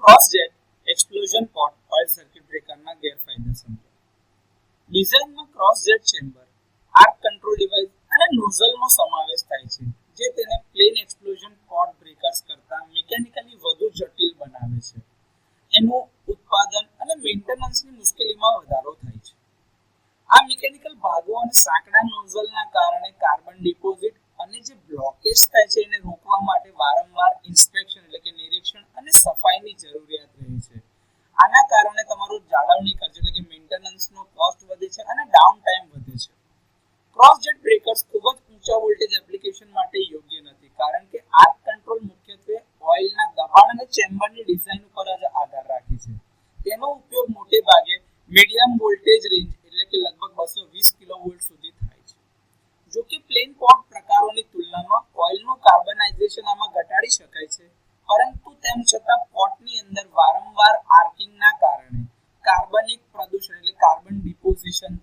Cross jet explosion pot oil circuit બ્રેકરના ગેરફાયદા સમજો. ડિઝાઇનમાં cross jet chamber, arc control device અને નોઝલનો સમાવેશ થાય છે, જે તેને પ્લેન એક્સપ્લોઝન પોટ બ્રેકર્સ કરતાં મિકેનિકલી વધુ જટિલ બનાવે છે. એનું ઉત્પાદન અને મેન્ટેનન્સની મુશ્કેલીમાં વધારો થાય છે. આ મિકેનિકલ ભાગો અને સાંકડા નોઝલના કારણે કાર્બન ડિપોઝિટ અને જે બ્લોકેજ થાય છે એને રોકવા માટે વારંવાર ઇન્સ્પેક્શન એટલે કે નિરીક્ષણ અને સફાઈની જરૂરિયાત રહે છે. આના કારણે તમારો જાળવણી ખર્ચ એટલે કે મેન્ટેનન્સનો કોસ્ટ વધે છે અને ડાઉન ટાઈમ વધે છે. ક્રોસ જેટ બ્રેકર્સ ખૂબ જ ઊંચા વોલ્ટેજ એપ્લિકેશન માટે યોગ્ય નથી, કારણ કે આર્ક કંટ્રોલ મુખ્યત્વે ઓઇલના દબાણ અને ચેમ્બરની ડિઝાઇન ઉપર જ આધાર રાખે છે. તેનો ઉપયોગ મોટે ભાગે મીડિયમ વોલ્ટેજ રેન્જ એટલે કે લગભગ 220 કિલોવોલ્ટ સુધી થાય છે. જો કે પ્લેન પોટ પ્રકારોની તુલનામાં ઓઇલનું કાર્બનાઇઝેશન આમાં ઘટાડી શકાય છે, પરંતુ તેમ છતાં પોટની અંદર વારંવાર આર્કિંગના કારણે કાર્બનિક પ્રદૂષણ એટલે કાર્બન ડિપોઝિશન